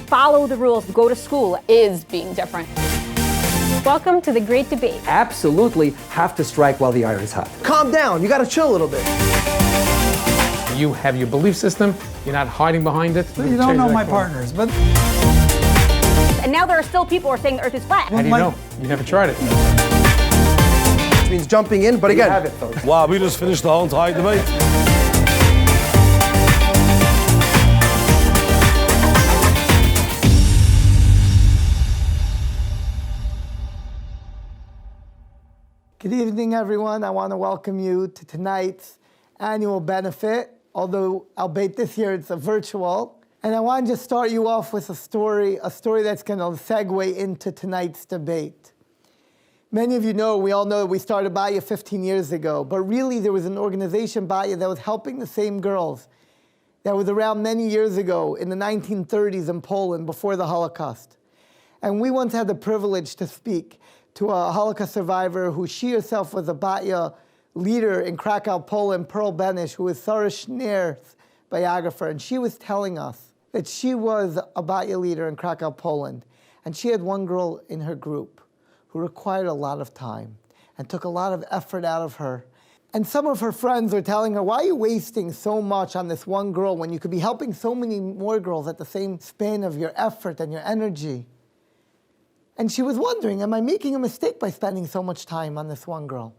follow the rules, go to school, is being different. Welcome to the Great Debate. Absolutely have to strike while the iron is hot. Calm down, you gotta chill a little bit. You have your belief system, you're not hiding behind it. You don't know my partners, but... And now there are still people who are saying the earth is flat. How do you know? You never tried it. Which means jumping in, but again... You have it, folks. Wow, we just finished the whole entire debate. Good evening, everyone. I want to welcome you to tonight's annual benefit, although albeit this year it's a virtual. And I want to just start you off with a story that's going to segue into tonight's debate. Many of you know, we all know that we started Batya 15 years ago, but really there was an organization, Batya, that was helping the same girls that was around many years ago in the 1930s in Poland before the Holocaust. And we once had the privilege to speak to a Holocaust survivor who she herself was a Batya leader in Krakow, Poland, Pearl Benish, who was Sarah Schneer's biographer. And she was telling us that she was a Batya leader in Krakow, Poland. And she had one girl in her group who required a lot of time and took a lot of effort out of her. And some of her friends were telling her, why are you wasting so much on this one girl when you could be helping so many more girls at the same span of your effort and your energy? And she was wondering, am I making a mistake by spending so much time on this one girl?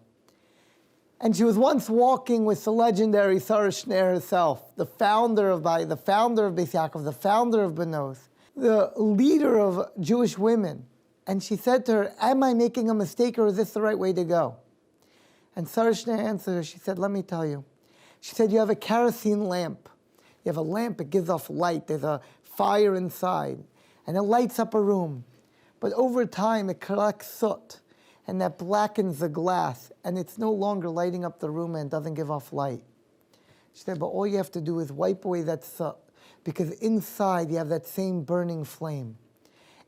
And she was once walking with the legendary Sarah Schneer herself, the founder of Batya, the founder of Beis Yaakov, the founder of B'nos, the leader of Jewish women. And she said to her, am I making a mistake or is this the right way to go? And Sarah Schneer answered her, she said, let me tell you. She said, you have a kerosene lamp. You have a lamp, it gives off light. There's a fire inside. And it lights up a room. But over time, it collects soot, and that blackens the glass, and it's no longer lighting up the room and doesn't give off light. She said, but all you have to do is wipe away that soot, because inside you have that same burning flame.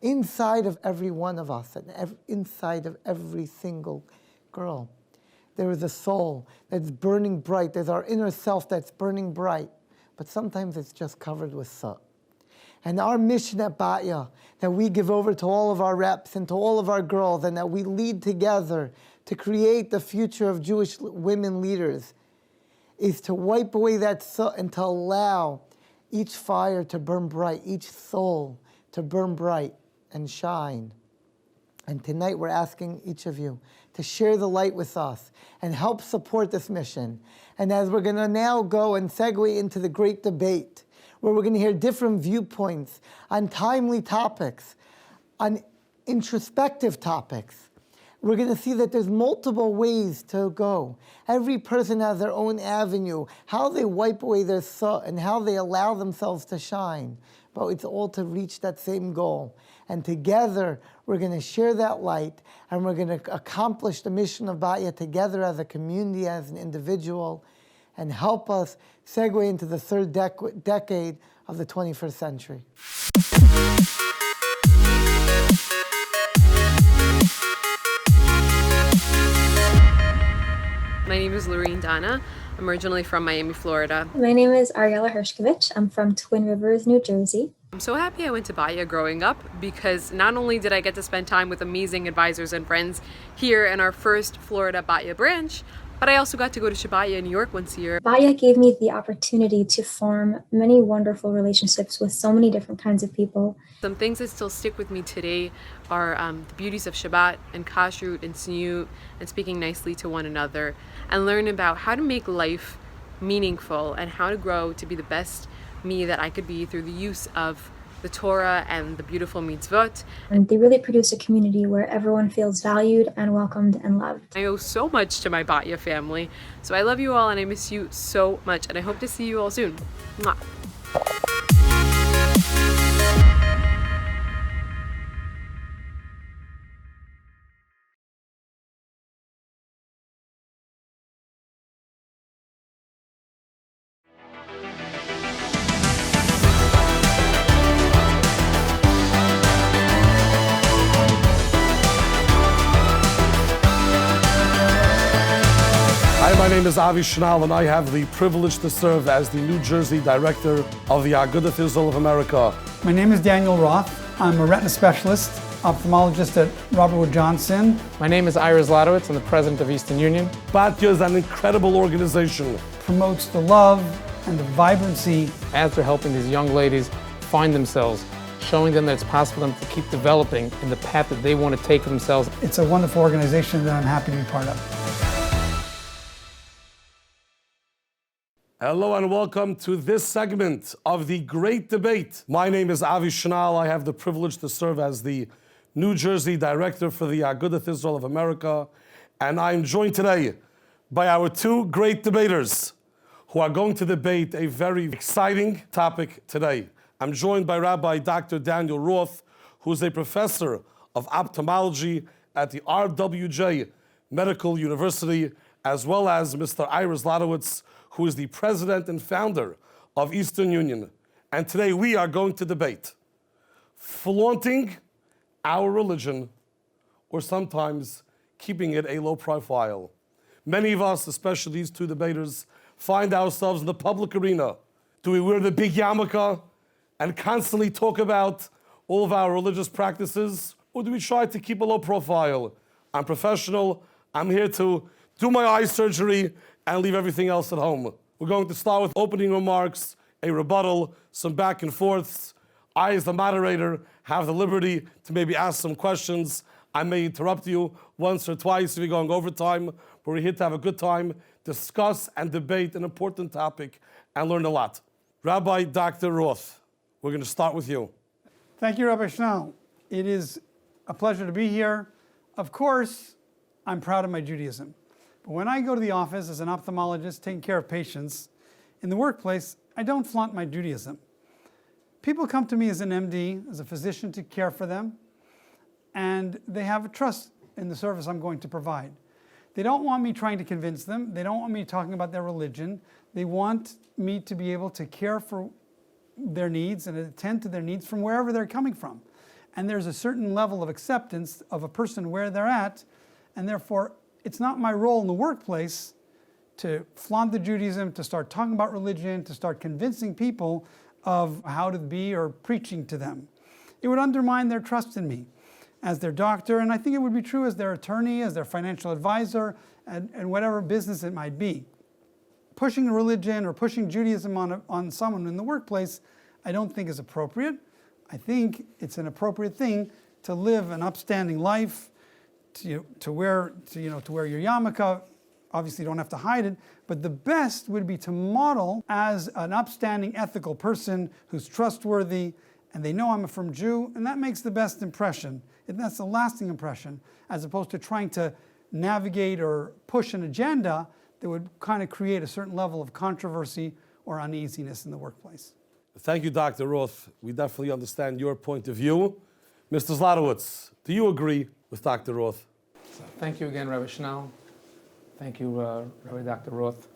Inside of every one of us, and inside of every single girl, there is a soul that's burning bright. There's our inner self that's burning bright, but sometimes it's just covered with soot. And our mission at Batya, that we give over to all of our reps and to all of our girls, and that we lead together to create the future of Jewish women leaders, is to wipe away that soot and to allow each fire to burn bright, each soul to burn bright and shine. And tonight we're asking each of you to share the light with us and help support this mission. And as we're going to now go and segue into the great debate, where we're going to hear different viewpoints on timely topics, on introspective topics. We're going to see that there's multiple ways to go. Every person has their own avenue, how they wipe away their soot and how they allow themselves to shine. But it's all to reach that same goal. And together, we're going to share that light, and we're going to accomplish the mission of Batya together as a community, as an individual, and help us segue into the third decade of the 21st century. My name is Lorene Donna. I'm originally from Miami, Florida. My name is Ariella Hershkovich. I'm from Twin Rivers, New Jersey. I'm so happy I went to Batya growing up because not only did I get to spend time with amazing advisors and friends here in our first Florida Batya branch, but I also got to go to Shabbat in New York once a year. Batya gave me the opportunity to form many wonderful relationships with so many different kinds of people. Some things that still stick with me today are the beauties of Shabbat and kashrut and tzniut and speaking nicely to one another, and learn about how to make life meaningful and how to grow to be the best me that I could be through the use of the Torah and the beautiful mitzvot. And they really produce a community where everyone feels valued and welcomed and loved. I owe so much to my Batya family. So I love you all and I miss you so much, and I hope to see you all soon. Mwah. My name is Avi Schnall, and I have the privilege to serve as the New Jersey director of the Agudath Israel of America. My name is Daniel Roth. I'm a retina specialist, ophthalmologist at Robert Wood Johnson. My name is Ira Zlotowitz. I'm the president of Eastern Union. Batya is an incredible organization. Promotes the love and the vibrancy. As they're helping these young ladies find themselves, showing them that it's possible for them to keep developing in the path that they want to take for themselves. It's a wonderful organization that I'm happy to be part of. Hello and welcome to this segment of the Great Debate. My name is Avi Schnall. I have the privilege to serve as the New Jersey director for the Agudath Israel of America. And I'm joined today by our two great debaters who are going to debate a very exciting topic today. I'm joined by Rabbi Dr. Daniel Roth, who's a professor of ophthalmology at the RWJ Medical University, as well as Mr. Ira Zlotowitz, who is the president and founder of Eastern Union. And today we are going to debate flaunting our religion or sometimes keeping it a low profile. Many of us, especially these two debaters, find ourselves in the public arena. Do we wear the big yarmulke and constantly talk about all of our religious practices, or do we try to keep a low profile? I'm professional, I'm here to do my eye surgery and leave everything else at home. We're going to start with opening remarks, a rebuttal, some back and forths. I, as the moderator, have the liberty to maybe ask some questions. I may interrupt you once or twice if you're going overtime, but we're here to have a good time, discuss and debate an important topic, and learn a lot. Rabbi Dr. Roth, we're going to start with you. Thank you, Rabbi Schnall. It is a pleasure to be here. Of course, I'm proud of my Judaism. But when I go to the office as an ophthalmologist taking care of patients, in the workplace, I don't flaunt my Judaism. People come to me as an MD, as a physician to care for them, and they have a trust in the service I'm going to provide. They don't want me trying to convince them. They don't want me talking about their religion. They want me to be able to care for their needs and attend to their needs from wherever they're coming from. And there's a certain level of acceptance of a person where they're at, and therefore it's not my role in the workplace to flaunt the Judaism, to start talking about religion, to start convincing people of how to be or preaching to them. It would undermine their trust in me as their doctor, and I think it would be true as their attorney, as their financial advisor, and whatever business it might be. Pushing religion or pushing Judaism on someone in the workplace, I don't think is appropriate. I think it's an appropriate thing to live an upstanding life, to wear your yarmulke. Obviously, you don't have to hide it, but the best would be to model as an upstanding, ethical person who's trustworthy, and they know I'm a firm Jew, and that makes the best impression. And that's a lasting impression, as opposed to trying to navigate or push an agenda that would kind of create a certain level of controversy or uneasiness in the workplace. Thank you, Dr. Roth. We definitely understand your point of view. Mr. Zlotowitz, do you agree with Dr. Roth? So thank you again, Rabbi Schnall. Thank you, Rabbi Dr. Roth.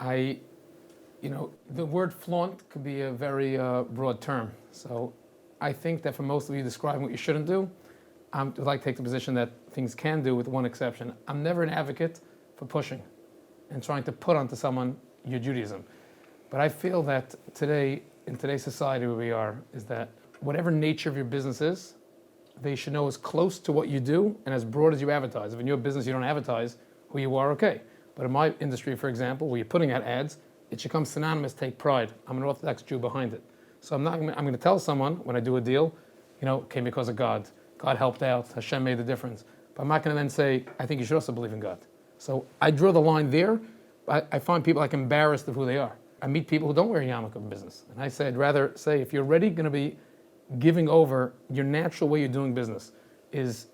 The word flaunt could be a very broad term. So I think that for most of you describing what you shouldn't do, I would like to take the position that things can do with one exception. I'm never an advocate for pushing and trying to put onto someone your Judaism. But I feel that today, in today's society where we are, is that whatever nature of your business is, they should know as close to what you do and as broad as you advertise. If in your business you don't advertise who you are, okay. But in my industry, for example, where you're putting out ads, it should come synonymous, take pride. I'm an Orthodox Jew behind it. So I'm going to tell someone when I do a deal, it came because of God. God helped out, Hashem made the difference. But I'm not going to then say, I think you should also believe in God. So I draw the line there. I find people like embarrassed of who they are. I meet people who don't wear a yarmulke in business. And I say, I'd rather say, if you're already going to be giving over your natural way you're doing business is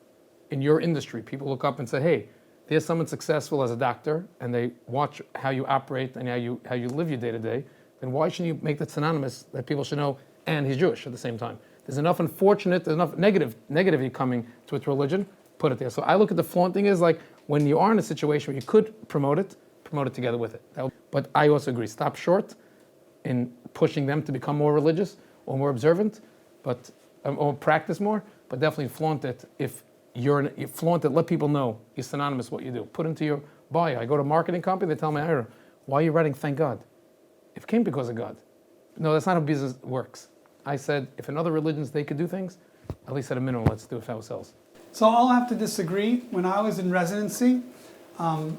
in your industry, people look up and say, hey, there's someone successful as a doctor, and they watch how you operate and how you live your day-to-day, then why shouldn't you make that synonymous that people should know, and he's Jewish at the same time? There's enough there's enough negativity coming to its religion, put it there. So I look at the flaunting as like when you are in a situation where you could promote it together with it. But I also agree, stop short in pushing them to become more religious or more observant, or practice more, but definitely flaunt it. If you flaunt it, let people know you're synonymous with what you do. Put into your buy. I go to a marketing company, they tell me, Ira, why are you writing thank God? It came because of God. No, that's not how business works. I said, if in other religions they could do things, at least at a minimum, let's do it for ourselves. So I'll have to disagree. When I was in residency, I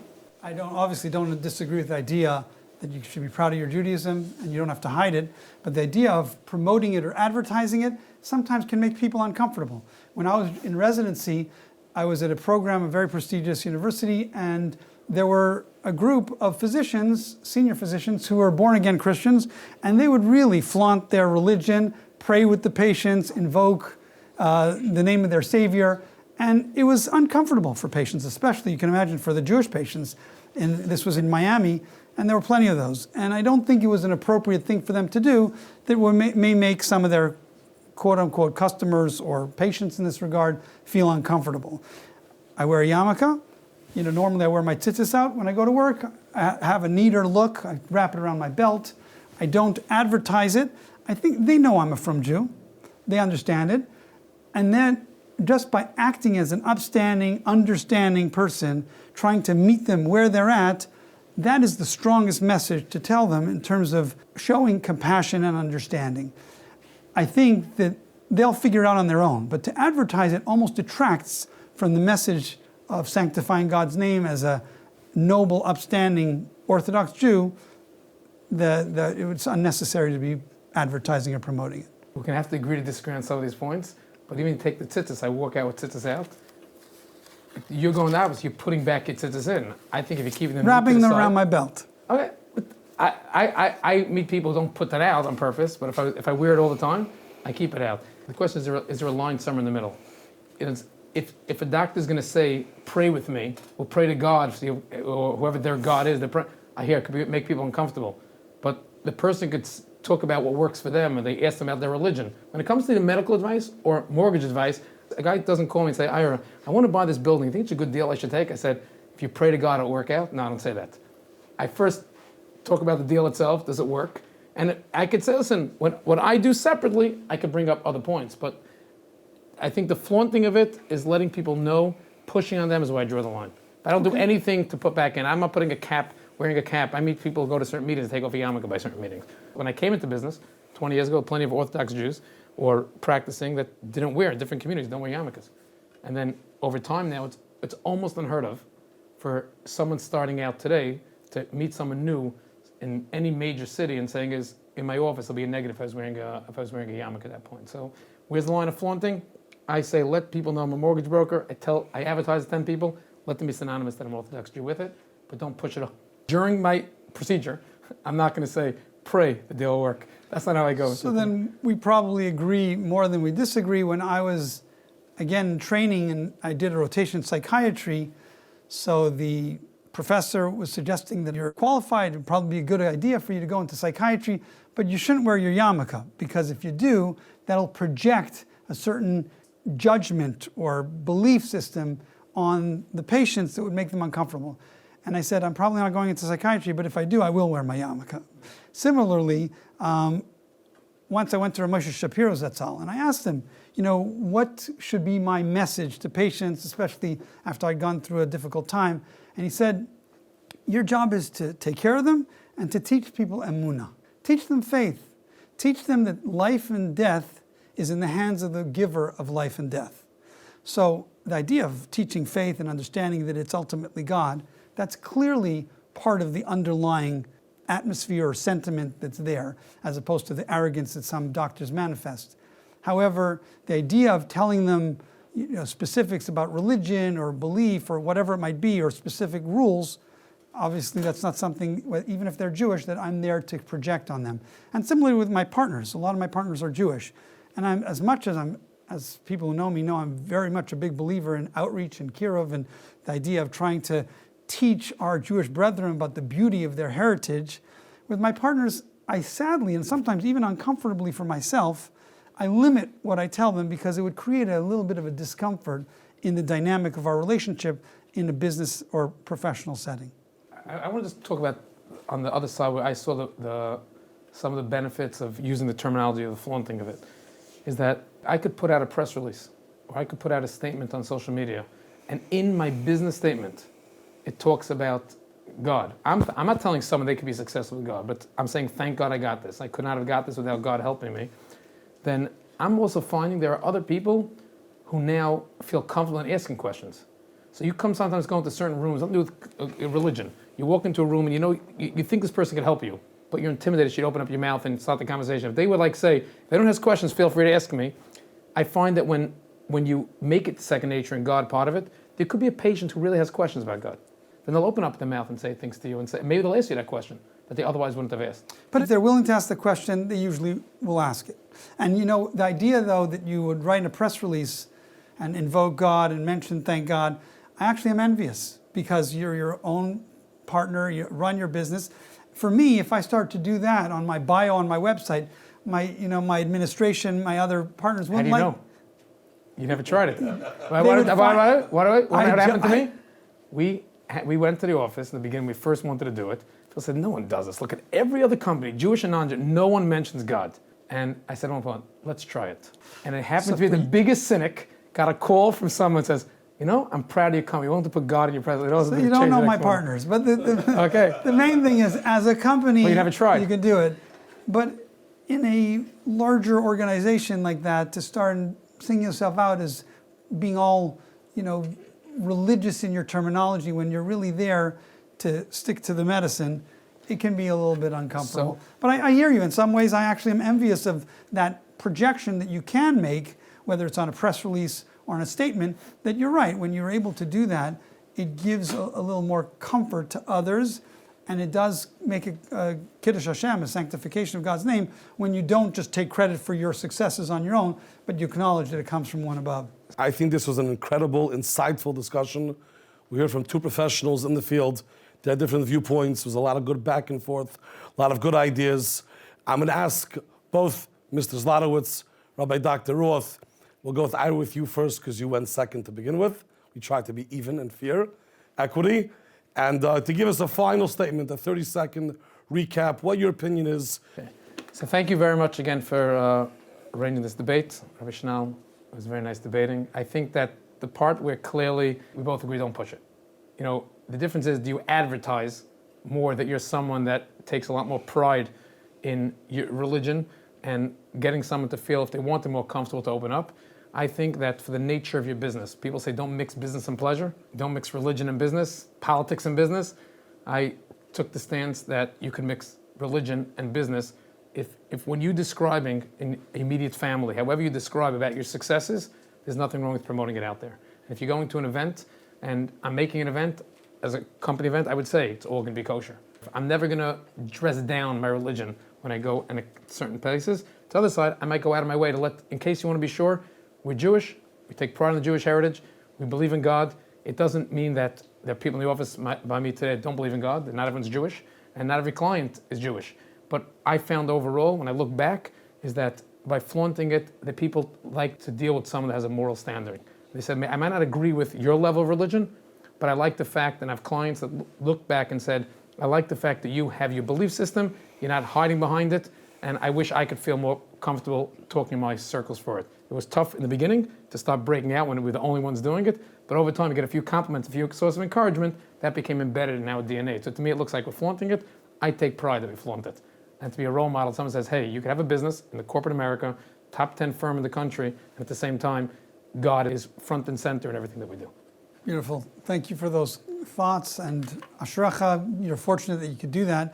obviously don't disagree with the idea that you should be proud of your Judaism and you don't have to hide it, but the idea of promoting it or advertising it sometimes can make people uncomfortable. When I was in residency, I was at a program, a very prestigious university, and there were a group of physicians, senior physicians, who were born-again Christians, and they would really flaunt their religion, pray with the patients, invoke the name of their Savior, and it was uncomfortable for patients, especially, you can imagine, for the Jewish patients. And this was in Miami, and there were plenty of those. And I don't think it was an appropriate thing for them to do that may make some of their quote-unquote customers or patients in this regard feel uncomfortable. I wear a yarmulke. Normally I wear my tzitzis out when I go to work. I have a neater look. I wrap it around my belt. I don't advertise it. I think they know I'm a frum Jew. They understand it. And then just by acting as an upstanding, understanding person, trying to meet them where they're at, that is the strongest message to tell them in terms of showing compassion and understanding. I think that they'll figure it out on their own, but to advertise it almost detracts from the message of sanctifying God's name as a noble, upstanding Orthodox Jew. It's unnecessary to be advertising or promoting it. We can have to agree to disagree on some of these points, but even take the tzitzis, I walk out with tzitzis out. You're going the opposite, you're putting back your tzitzis in. I think if you're keeping them wrapping them around my belt. Okay, I meet people who don't put that out on purpose, but if I wear it all the time, I keep it out. The question is there a line somewhere in the middle? If a doctor's going to say, pray with me, or pray to God, or whoever their God is, I hear it could make people uncomfortable. But the person could talk about what works for them, and they ask them about their religion. When it comes to the medical advice or mortgage advice, a guy doesn't call me and say, Ira, I want to buy this building. You think it's a good deal I should take? I said, if you pray to God, it'll work out. No, I don't say that. I first talk about the deal itself. Does it work? And I could say, listen, what I do separately, I could bring up other points. But I think the flaunting of it is letting people know, pushing on them is where I draw the line. I don't do anything to put back in. I'm not putting a cap, wearing a cap. I meet people who go to certain meetings and take off a yarmulke by certain meetings. When I came into business 20 years ago, plenty of Orthodox Jews or practicing that didn't wear, different communities don't wear yarmulkes. And then over time now, it's almost unheard of for someone starting out today to meet someone new in any major city and saying, in my office, it'll be a negative if I was wearing a yarmulke at that point. So where's the line of flaunting? I say, let people know I'm a mortgage broker. I advertise to 10 people. Let them be synonymous that I'm Orthodox Jew with it, but don't push it up. During my procedure, I'm not going to say, pray the deal will work. That's not how I go. So then we probably agree more than we disagree. When I was, again, training and I did a rotation in psychiatry, so the professor was suggesting that you're qualified, it would probably be a good idea for you to go into psychiatry, but you shouldn't wear your yarmulke, because if you do, that'll project a certain judgment or belief system on the patients that would make them uncomfortable. And I said, I'm probably not going into psychiatry, but if I do, I will wear my yarmulke. Similarly, once I went to Moshe Shapiro Zatzal, and I asked him, what should be my message to patients, especially after I'd gone through a difficult time? And he said, your job is to take care of them and to teach people emunah. Teach them faith. Teach them that life and death is in the hands of the giver of life and death. So the idea of teaching faith and understanding that it's ultimately God, that's clearly part of the underlying atmosphere or sentiment that's there, as opposed to the arrogance that some doctors manifest. However, the idea of telling them specifics about religion or belief or whatever it might be, or specific rules, obviously that's not something, even if they're Jewish, that I'm there to project on them. And similarly with my partners, a lot of my partners are Jewish. And as people who know me know, I'm very much a big believer in outreach and kiruv, and the idea of trying to teach our Jewish brethren about the beauty of their heritage. With my partners, I sadly, and sometimes even uncomfortably for myself, I limit what I tell them because it would create a little bit of a discomfort in the dynamic of our relationship in a business or professional setting. I want to just talk about on the other side where I saw some of the benefits of using the terminology of the flaunting of it, is that I could put out a press release or I could put out a statement on social media, and in my business statement, it talks about God. I'm not telling someone they could be successful with God, but I'm saying, thank God I got this. I could not have got this without God helping me. Then I'm also finding there are other people who now feel comfortable in asking questions. So you come sometimes go into certain rooms, nothing to do with religion. You walk into a room and you think this person could help you, but you're intimidated. She'd open up your mouth and start the conversation. If they would say, if anyone has questions, feel free to ask me. I find that when you make it second nature and God part of it, there could be a patient who really has questions about God. Then they'll open up their mouth and say things to you, and maybe they'll ask you that question that they otherwise wouldn't have asked. But if they're willing to ask the question, they usually will ask it. And the idea though that you would write in a press release and invoke God and mention thank God, I actually am envious, because you're your own partner, you run your business. For me, if I start to do that on my bio on my website, my administration, my other partners wouldn't like. How do you know? You never tried it. What happened to me? We went to the office in the beginning. We first wanted to do it. Phil said, no one does this. Look at every other company, Jewish and non-Jewish, no one mentions God. And I said, oh, let's try it. And it happened to be the biggest cynic got a call from someone that says, I'm proud of your company. You want to put God in your presence. So you don't know my partners, but the main thing is, as a company, you never tried. You can do it. But in a larger organization like that, to start singing yourself out as being all, religious in your terminology when you're really there to stick to the medicine, it can be a little bit uncomfortable. But I hear you. In some ways, I actually am envious of that projection that you can make, whether it's on a press release or in a statement, that you're right. When you're able to do that, it gives a little more comfort to others, and it does make a Kiddush Hashem, a sanctification of God's name, when you don't just take credit for your successes on your own, but you acknowledge that it comes from one above. I think this was an incredible, insightful discussion. We heard from two professionals in the field. They had different viewpoints. There was a lot of good back and forth, a lot of good ideas. I'm going to ask both Mr. Zlotowitz, Rabbi Dr. Roth. We'll go with you first because you went second to begin with. We tried to be even and fair, equity. And to give us a final statement, a 30-second recap, what your opinion is. Okay. So thank you very much again for arranging this debate. Rabbi Schnall, it was very nice debating. I think that the part where clearly we both agree, don't push it. The difference is, do you advertise more that you're someone that takes a lot more pride in your religion and getting someone to feel if they want, they're more comfortable to open up? I think that for the nature of your business, people say don't mix business and pleasure, don't mix religion and business, politics and business. I took the stance that you can mix religion and business if when you're describing an immediate family, however you describe about your successes, there's nothing wrong with promoting it out there. And if you're going to an event, and I'm making an event as a company event, I would say it's all going to be kosher. I'm never going to dress down my religion when I go in certain places. To the other side, I might go out of my way to in case you want to be sure, we're Jewish, we take pride in the Jewish heritage, we believe in God. It doesn't mean that there are people in the office by me today that don't believe in God, that not everyone's Jewish, and not every client is Jewish. But I found overall, when I look back, is that by flaunting it, the people like to deal with someone that has a moral standard. They said, I might not agree with your level of religion, but I like the fact, and I have clients that look back and said, I like the fact that you have your belief system, you're not hiding behind it, and I wish I could feel more comfortable talking in my circles for it. It was tough in the beginning to start breaking out when we were the only ones doing it, but over time, we get a few compliments, a few sources of encouragement, that became embedded in our DNA. So to me, it looks like we're flaunting it. I take pride that we flaunt it. And to be a role model, someone says, hey, you can have a business in the corporate America, top 10 firm in the country, and at the same time, God is front and center in everything that we do. Beautiful. Thank you for those thoughts. And Ashracha, you're fortunate that you could do that.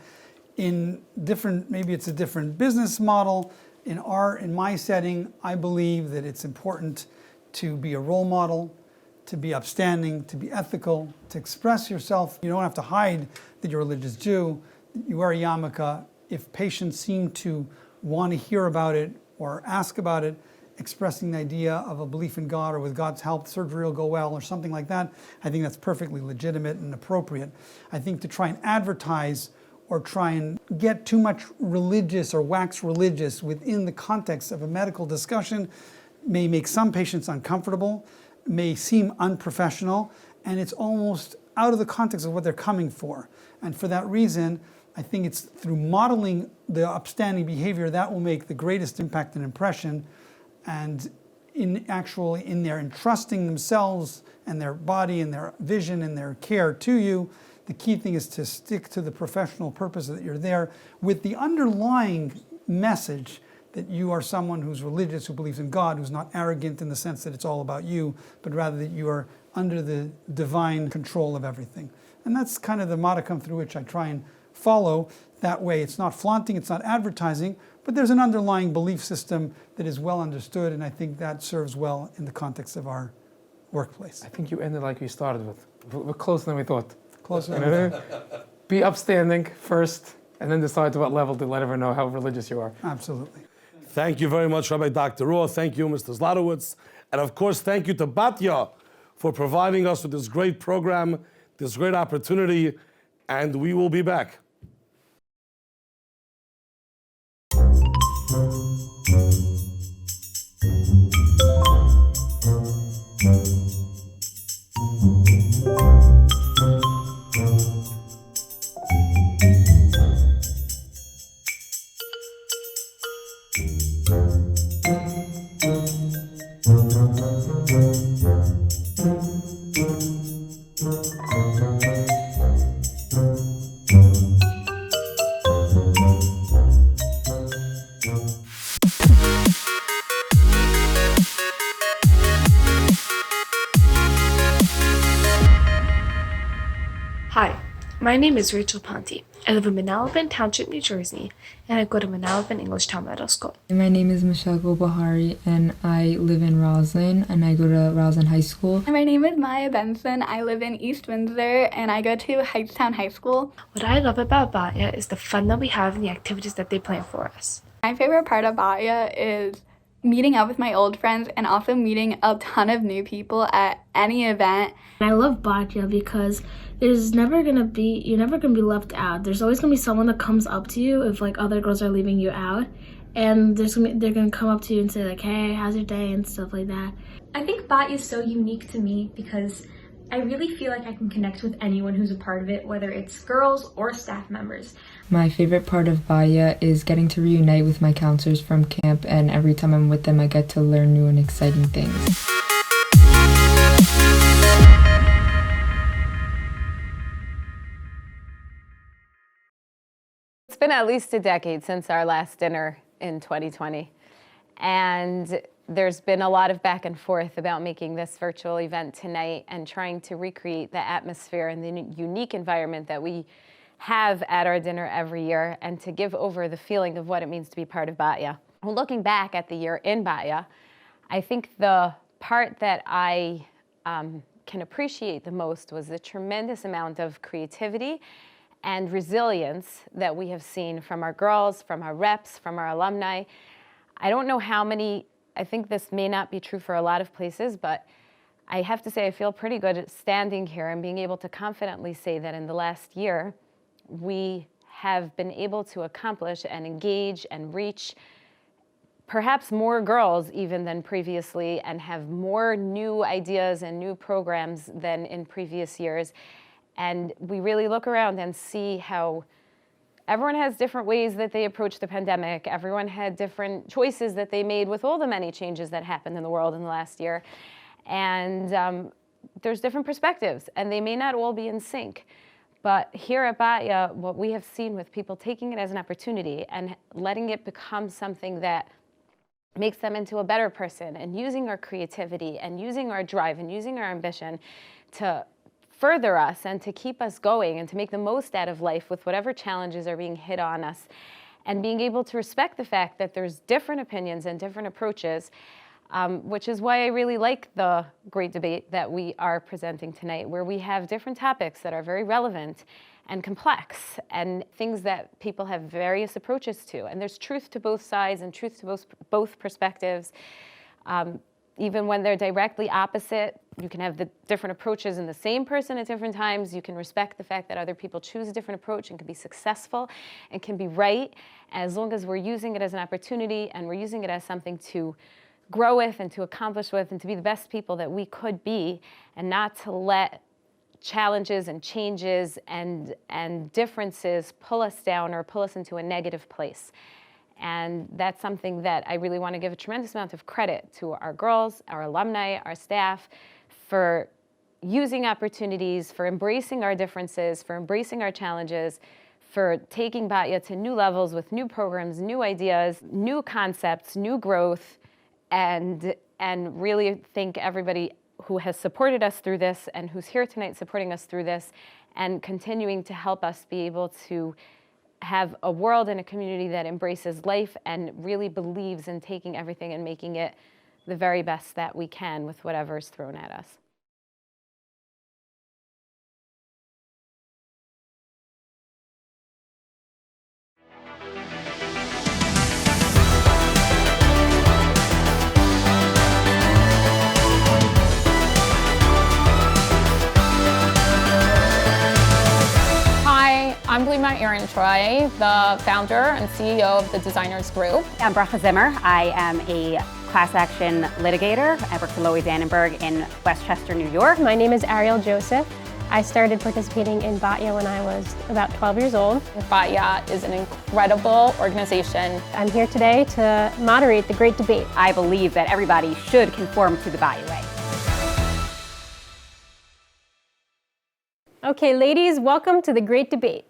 Maybe it's a different business model. In my setting, I believe that it's important to be a role model, to be upstanding, to be ethical, to express yourself. You don't have to hide that you're a religious Jew. You wear a yarmulke. If patients seem to want to hear about it or ask about it, expressing the idea of a belief in God or with God's help, surgery will go well or something like that, I think that's perfectly legitimate and appropriate. I think to try and advertise or try and get too much religious or wax religious within the context of a medical discussion may make some patients uncomfortable, may seem unprofessional, and it's almost out of the context of what they're coming for. And for that reason, I think it's through modeling the upstanding behavior that will make the greatest impact and impression. And in their entrusting themselves and their body and their vision and their care to you. The key thing is to stick to the professional purpose that you're there with the underlying message that you are someone who's religious, who believes in God, who's not arrogant in the sense that it's all about you, but rather that you are under the divine control of everything. And that's kind of the modicum through which I try and follow. That way it's not flaunting, it's not advertising, but there's an underlying belief system that is well understood, and I think that serves well in the context of our workplace. I think you ended like you started with. We're closer than we thought. Closer. You know, be upstanding first, and then decide to what level to let everyone know how religious you are. Absolutely. Thank you very much, Rabbi Dr. Roth. Thank you, Mr. Zlotowitz. And of course, thank you to Batya for providing us with this great program, this great opportunity, and we will be back. Hi, my name is Rachel Ponte. I live in Manalapan Township, New Jersey, and I go to Manalapan Englishtown Middle School. My name is Michelle Gobahari, and I live in Roslyn, and I go to Roslyn High School. My name is Maya Benson. I live in East Windsor, and I go to Heightstown High School. What I love about Batya is the fun that we have and the activities that they plan for us. My favorite part of Batya is meeting up with my old friends and also meeting a ton of new people at any event. I love Batya because you're never gonna be left out. There's always gonna be someone that comes up to you if like other girls are leaving you out, and they're gonna come up to you and say like, hey, how's your day, and stuff like that. I think Batya is so unique to me because I really feel like I can connect with anyone who's a part of it, whether it's girls or staff members. My favorite part of Batya is getting to reunite with my counselors from camp, and every time I'm with them, I get to learn new and exciting things. It's been at least a decade since our last dinner in 2020, and there's been a lot of back and forth about making this virtual event tonight and trying to recreate the atmosphere and the unique environment that we have at our dinner every year, and to give over the feeling of what it means to be part of Batya. Well, looking back at the year in Batya, I think the part that I can appreciate the most was the tremendous amount of creativity and resilience that we have seen from our girls, from our reps, from our alumni. I don't know how many, I think this may not be true for a lot of places, but I have to say I feel pretty good at standing here and being able to confidently say that in the last year, we have been able to accomplish and engage and reach perhaps more girls even than previously, and have more new ideas and new programs than in previous years. And we really look around and see how everyone has different ways that they approach the pandemic. Everyone had different choices that they made with all the many changes that happened in the world in the last year. And there's different perspectives, and they may not all be in sync. But here at Batya, what we have seen with people taking it as an opportunity and letting it become something that makes them into a better person, and using our creativity and using our drive and using our ambition to further us and to keep us going and to make the most out of life with whatever challenges are being hit on us, and being able to respect the fact that there's different opinions and different approaches, which is why I really like the great debate that we are presenting tonight, where we have different topics that are very relevant and complex, and things that people have various approaches to. And there's truth to both sides and truth to both perspectives. Even when they're directly opposite, you can have the different approaches in the same person at different times. You can respect the fact that other people choose a different approach and can be successful and can be right, as long as we're using it as an opportunity and we're using it as something to grow with and to accomplish with and to be the best people that we could be, and not to let challenges and changes and differences pull us down or pull us into a negative place. And that's something that I really want to give a tremendous amount of credit to our girls, our alumni, our staff, for using opportunities, for embracing our differences, for embracing our challenges, for taking Batya to new levels with new programs, new ideas, new concepts, new growth, and really thank everybody who has supported us through this and who's here tonight supporting us through this and continuing to help us be able to have a world and a community that embraces life and really believes in taking everything and making it the very best that we can with whatever's thrown at us. I'm Blima Aaron Troy, the founder and CEO of the Designers Group. I'm Bracha Zimmer. I am a class action litigator. I work for Lowy Dannenberg in Westchester, New York. My name is Ariel Joseph. I started participating in Batya when I was about 12 years old. Batya is an incredible organization. I'm here today to moderate the great debate. I believe that everybody should conform to the Batya way. Okay, ladies, welcome to the great debate.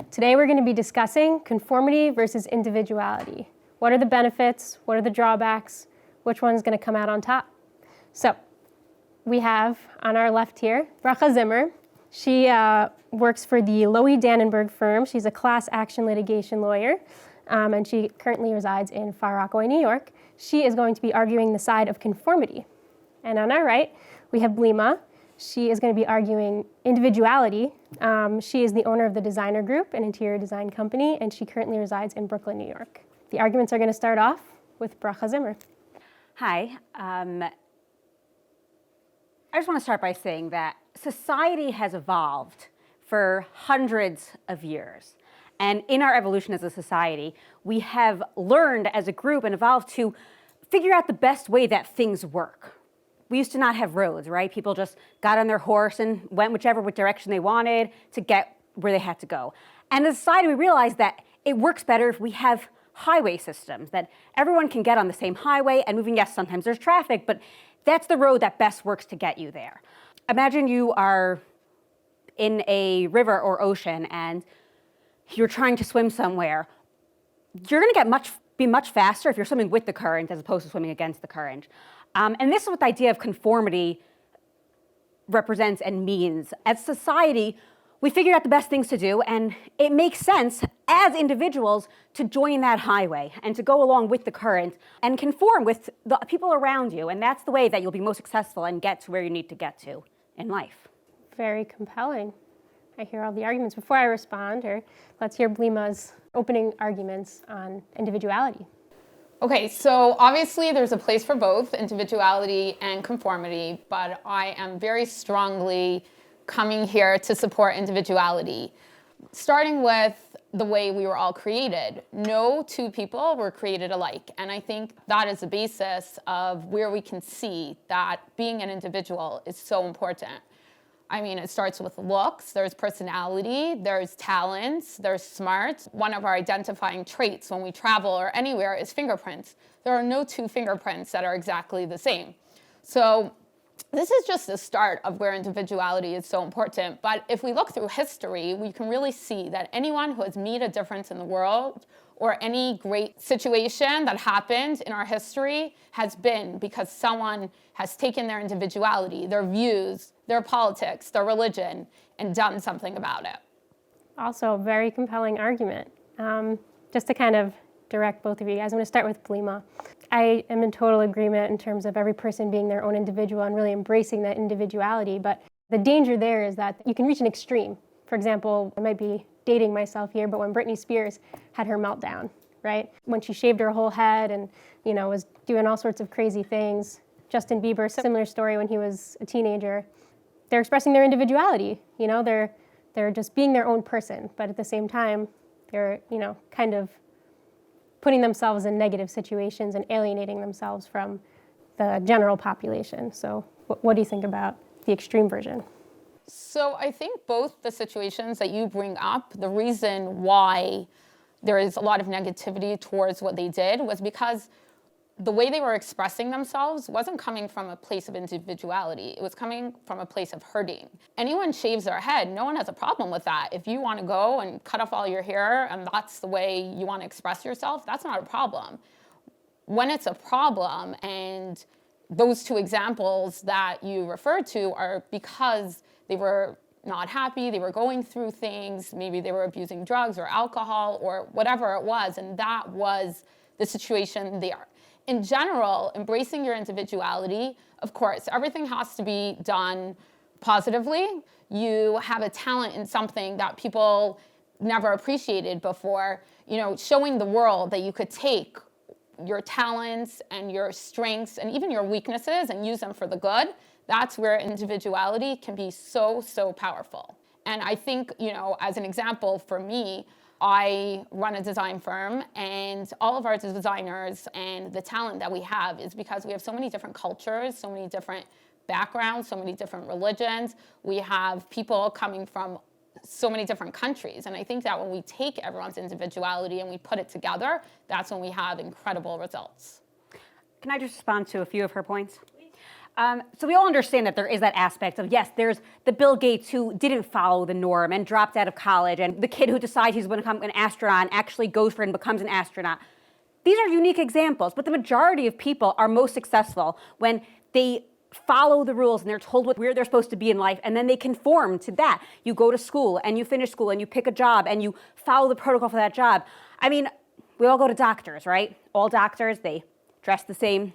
Today we're going to be discussing conformity versus individuality. What are the benefits? What are the drawbacks? Which one's going to come out on top? So we have on our left here, Bracha Zimmer. She works for the Lowy Dannenberg firm. She's a class action litigation lawyer, and she currently resides in Far Rockaway, New York. She is going to be arguing the side of conformity. And on our right, we have Blima. She is going to be arguing individuality. She is the owner of the Designer Group, an interior design company, and she currently resides in Brooklyn, New York. The arguments are going to start off with Bracha Zimmer. Hi. I just want to start by saying that society has evolved for hundreds of years. And in our evolution as a society, we have learned as a group and evolved to figure out the best way that things work. We used to not have roads, right? People just got on their horse and went whichever direction they wanted to get where they had to go. And as a society, we realized that it works better if we have highway systems, that everyone can get on the same highway and moving. Yes, sometimes there's traffic, but that's the road that best works to get you there. Imagine you are in a river or ocean and you're trying to swim somewhere. You're going to be much faster if you're swimming with the current as opposed to swimming against the current. And this is what the idea of conformity represents and means. As society, we figured out the best things to do, and it makes sense as individuals to join that highway and to go along with the current and conform with the people around you. And that's the way that you'll be most successful and get to where you need to get to in life. Very compelling. I hear all the arguments. Before I respond, let's hear Blima's opening arguments on individuality. Okay, so obviously there's a place for both individuality and conformity, but I am very strongly coming here to support individuality. Starting with the way we were all created. No two people were created alike. And I think that is the basis of where we can see that being an individual is so important. I mean, it starts with looks, there's personality, there's talents, there's smarts. One of our identifying traits when we travel or anywhere is fingerprints. There are no two fingerprints that are exactly the same. So this is just the start of where individuality is so important. But if we look through history, we can really see that anyone who has made a difference in the world or any great situation that happened in our history has been because someone has taken their individuality, their views, their politics, their religion, and done something about it. Also, a very compelling argument. Just to kind of direct both of you guys, I'm going to start with Blima. I am in total agreement in terms of every person being their own individual and really embracing that individuality, but the danger there is that you can reach an extreme. For example, I might be dating myself here, but when Britney Spears had her meltdown, right? When she shaved her whole head and, was doing all sorts of crazy things. Justin Bieber, similar story when he was a teenager. They're expressing their individuality, they're just being their own person, but at the same time, they're, kind of putting themselves in negative situations and alienating themselves from the general population. So what do you think about the extreme version? So I think both the situations that you bring up, the reason why there is a lot of negativity towards what they did was because the way they were expressing themselves wasn't coming from a place of individuality. It was coming from a place of hurting. Anyone shaves their head, no one has a problem with that. If you want to go and cut off all your hair and that's the way you want to express yourself, that's not a problem. When it's a problem, and those two examples that you referred to are because they were not happy, they were going through things, maybe they were abusing drugs or alcohol or whatever it was, and that was the situation there. In general, embracing your individuality, of course, everything has to be done positively. You have a talent in something that people never appreciated before, showing the world that you could take your talents and your strengths and even your weaknesses and use them for the good. That's where individuality can be so, so powerful. And I think, as an example for me, I run a design firm, and all of our designers and the talent that we have is because we have so many different cultures, so many different backgrounds, so many different religions. We have people coming from so many different countries. And I think that when we take everyone's individuality and we put it together, that's when we have incredible results. Can I just respond to a few of her points? So we all understand that there is that aspect of, yes, there's the Bill Gates who didn't follow the norm and dropped out of college, and the kid who decides he's going to become an astronaut and actually goes for it and becomes an astronaut. These are unique examples, but the majority of people are most successful when they follow the rules and they're told where they're supposed to be in life, and then they conform to that. You go to school and you finish school and you pick a job and you follow the protocol for that job. I mean, we all go to doctors, right? All doctors, they dress the same,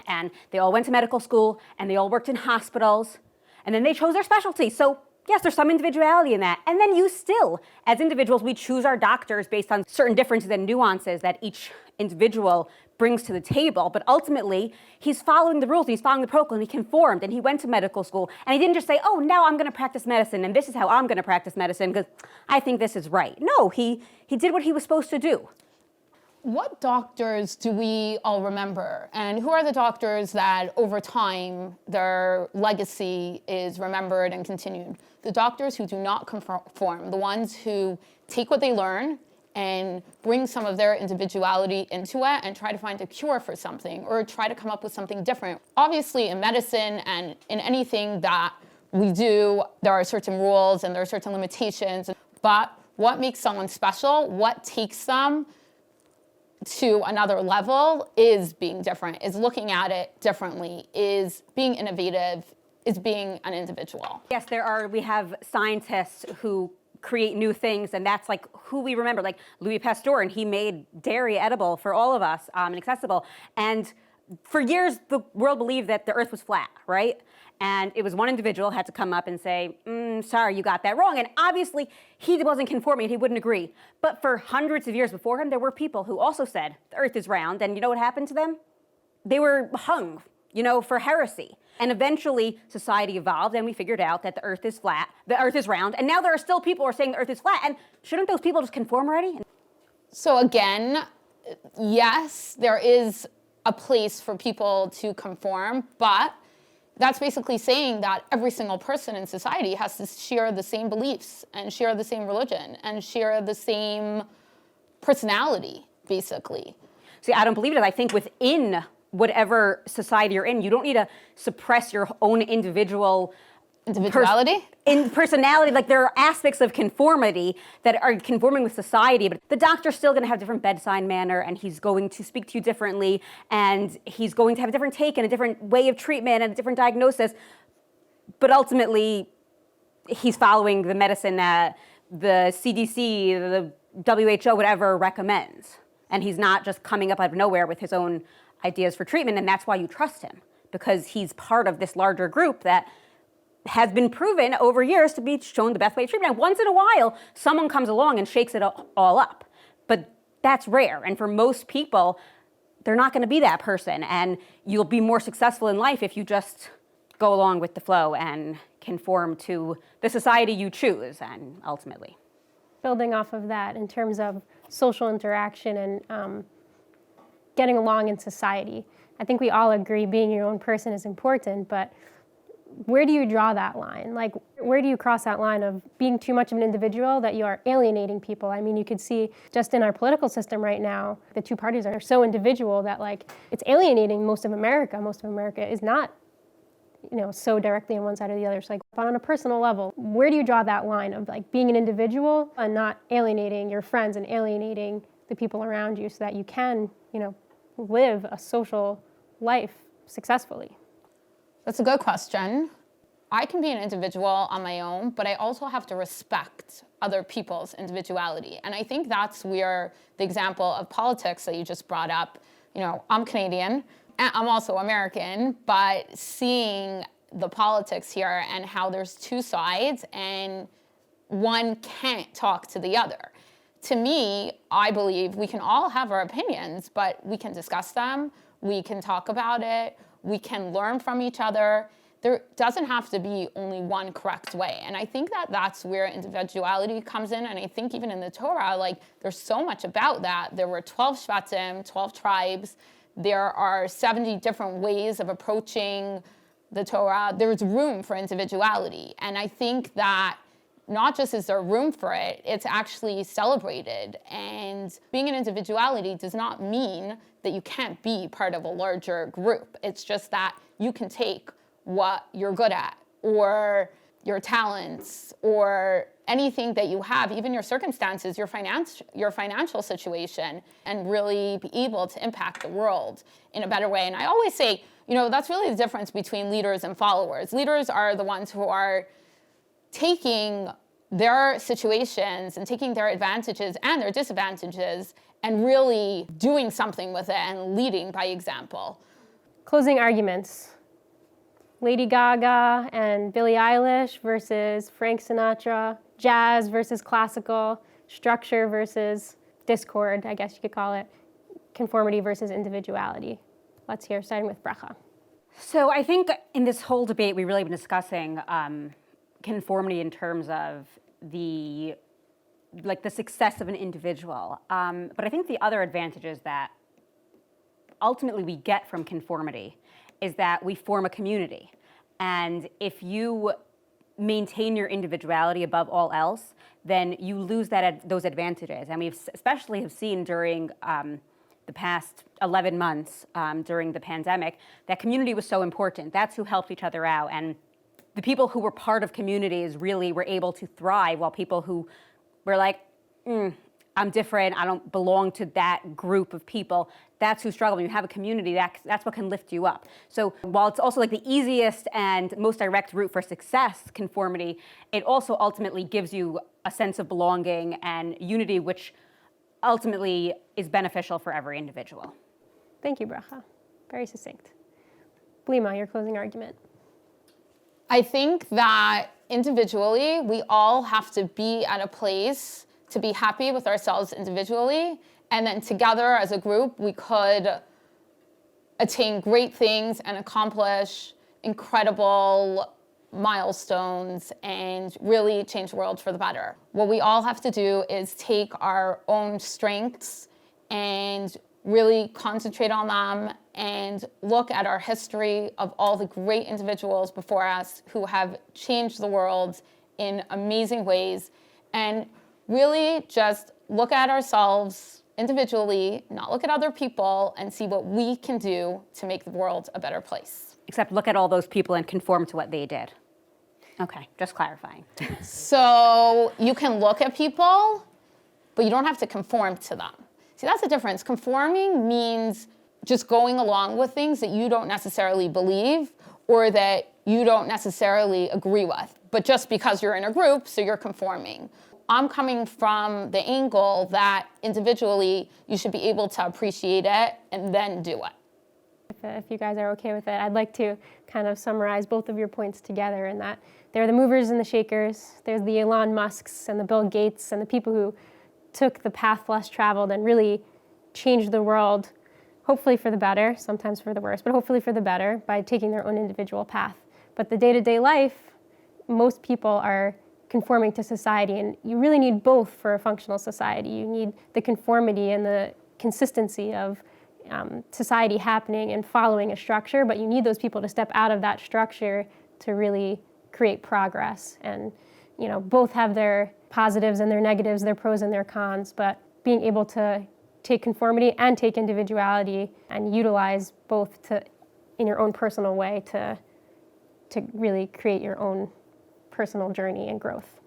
and they all went to medical school and they all worked in hospitals, and then they chose their specialty. So yes, there's some individuality in that. And then you still, as individuals, we choose our doctors based on certain differences and nuances that each individual brings to the table. But ultimately, he's following the rules, he's following the protocol, and he conformed, and he went to medical school. And he didn't just say, oh, now I'm going to practice medicine, and this is how I'm going to practice medicine because I think this is right. No, he did what he was supposed to do. What doctors do we all remember? And who are the doctors that over time their legacy is remembered and continued? The doctors who do not conform, the ones who take what they learn and bring some of their individuality into it and try to find a cure for something or try to come up with something different. Obviously, in medicine and in anything that we do, there are certain rules and there are certain limitations. But what makes someone special, what takes them to another level is being different, is looking at it differently, is being innovative, is being an individual. Yes, we have scientists who create new things, and that's like who we remember, like Louis Pasteur, and he made dairy edible for all of us and accessible. And for years, the world believed that the earth was flat, right? And it was one individual had to come up and say, sorry, you got that wrong. And obviously, he wasn't conforming, he wouldn't agree. But for hundreds of years before him, there were people who also said the earth is round. And you know what happened to them? They were hung, for heresy. And eventually, society evolved, and we figured out that the earth is flat, the earth is round. And now there are still people who are saying the earth is flat. And shouldn't those people just conform already? So again, yes, there is a place for people to conform, but that's basically saying that every single person in society has to share the same beliefs and share the same religion and share the same personality, basically. See, I don't believe it. I think within whatever society you're in, you don't need to suppress your own individuality? In personality, like there are aspects of conformity that are conforming with society, but the doctor's still going to have different bedside manner, and he's going to speak to you differently, and he's going to have a different take and a different way of treatment and a different diagnosis. But ultimately, he's following the medicine that the CDC, the WHO, whatever recommends. And he's not just coming up out of nowhere with his own ideas for treatment, and that's why you trust him, because he's part of this larger group that has been proven over years to be shown the best way of treatment. And once in a while, someone comes along and shakes it all up. But that's rare. And for most people, they're not going to be that person. And you'll be more successful in life if you just go along with the flow and conform to the society you choose, and ultimately. Building off of that in terms of social interaction and getting along in society, I think we all agree being your own person is important, but where do you draw that line? Like, where do you cross that line of being too much of an individual that you are alienating people? I mean, you could see just in our political system right now, the two parties are so individual that like it's alienating most of America. Most of America is not, so directly on one side or the other. So like, but on a personal level, where do you draw that line of like being an individual and not alienating your friends and alienating the people around you so that you can, live a social life successfully? That's a good question. I can be an individual on my own, but I also have to respect other people's individuality. And I think that's where the example of politics that you just brought up, I'm Canadian, and I'm also American, but seeing the politics here and how there's two sides and one can't talk to the other. To me, I believe we can all have our opinions, but we can discuss them, we can talk about it, we can learn from each other. There doesn't have to be only one correct way. And I think that that's where individuality comes in. And I think even in the Torah, like there's so much about that. There were 12 Shvatim, 12 tribes. There are 70 different ways of approaching the Torah. There's room for individuality. And I think that not just is there room for it, it's actually celebrated. And being an individuality does not mean that you can't be part of a larger group. It's just that you can take what you're good at or your talents or anything that you have, even your circumstances, your financial situation, and really be able to impact the world in a better way. And I always say, that's really the difference between leaders and followers. Leaders are the ones who are taking their situations and taking their advantages and their disadvantages and really doing something with it and leading by example. Closing arguments. Lady Gaga and Billie Eilish versus Frank Sinatra, jazz versus classical, structure versus discord, I guess you could call it, conformity versus individuality. Let's hear, starting with Bracha. So I think in this whole debate, we've really been discussing conformity in terms of the success of an individual. But I think the other advantages that ultimately we get from conformity is that we form a community. And if you maintain your individuality above all else, then you lose those advantages. And we've especially have seen during the past 11 months during the pandemic that community was so important. That's who helped each other out. And the people who were part of communities really were able to thrive, while people who were like, I'm different, I don't belong to that group of people, that's who struggle. When you have a community, that's what can lift you up. So while it's also like the easiest and most direct route for success, conformity, it also ultimately gives you a sense of belonging and unity, which ultimately is beneficial for every individual. Thank you, Bracha. Very succinct. Blima, your closing argument. I think that individually, we all have to be at a place to be happy with ourselves individually, and then together as a group, we could attain great things and accomplish incredible milestones and really change the world for the better. What we all have to do is take our own strengths and really concentrate on them and look at our history of all the great individuals before us who have changed the world in amazing ways, and really just look at ourselves individually, not look at other people, and see what we can do to make the world a better place. Except look at all those people and conform to what they did. Okay, just clarifying. So you can look at people, but you don't have to conform to them. See, that's the difference. Conforming means just going along with things that you don't necessarily believe or that you don't necessarily agree with, but just because you're in a group, so you're conforming. I'm coming from the angle that individually you should be able to appreciate it and then do it. If you guys are okay with it, I'd like to kind of summarize both of your points together in that they're the movers and the shakers. There's the Elon Musks and the Bill Gates and the people who took the path less traveled and really changed the world, hopefully for the better, sometimes for the worse, but hopefully for the better by taking their own individual path. But the day-to-day life, most people are conforming to society, and you really need both for a functional society. You need the conformity and the consistency of society happening and following a structure, but you need those people to step out of that structure to really create progress. And both have their positives and their negatives, their pros and their cons, but being able to take conformity and take individuality and utilize both in your own personal way to really create your own personal journey and growth.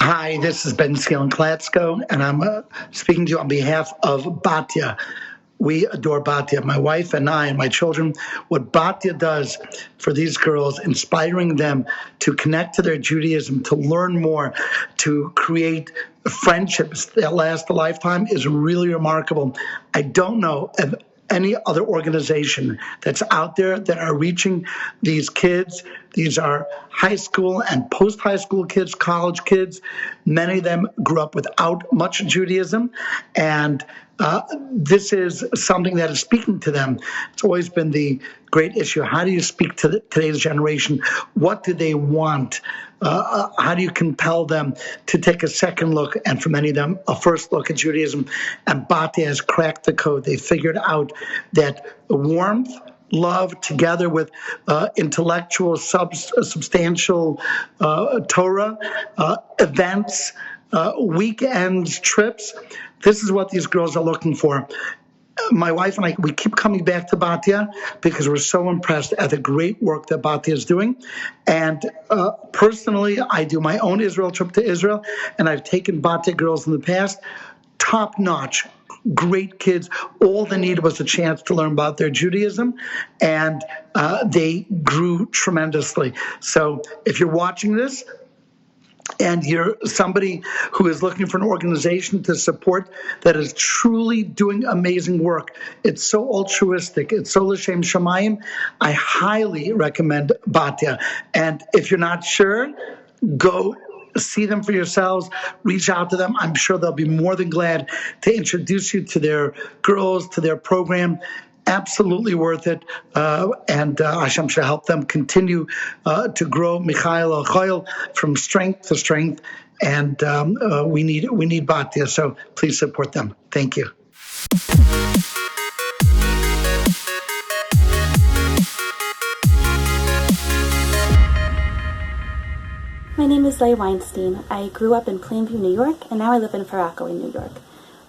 Hi, this is Ben Scalan-Klatsko, and I'm speaking to you on behalf of Batya. We adore Batya, my wife and I and my children. What Batya does for these girls, inspiring them to connect to their Judaism, to learn more, to create friendships that last a lifetime, is really remarkable. I don't know of any other organization that's out there that are reaching these kids. These are high school and post-high school kids, college kids. Many of them grew up without much Judaism, and this is something that is speaking to them. It's always been the great issue. How do you speak to today's generation? What do they want? How do you compel them to take a second look, and for many of them, a first look at Judaism? And Batya has cracked the code. They figured out that warmth, love, together with intellectual, substantial Torah, events, weekends, trips. This is what these girls are looking for. My wife and I, we keep coming back to Batya because we're so impressed at the great work that Batya is doing. And personally, I do my own Israel trip to Israel, and I've taken Batya girls in the past. Top-notch, great kids. All they needed was a chance to learn about their Judaism, and they grew tremendously. So if you're watching this, and you're somebody who is looking for an organization to support that is truly doing amazing work, it's so altruistic, it's so l'shem shamayim, I highly recommend Batya. And if you're not sure, go see them for yourselves, reach out to them. I'm sure they'll be more than glad to introduce you to their girls, to their program. Absolutely worth it, and Hashem should help them continue to grow Michael Choil from strength to strength, and we need Batya, so please support them. Thank you. My name is Leigh Weinstein. I grew up in Plainview, New York, and now I live in Far Rockaway, New York.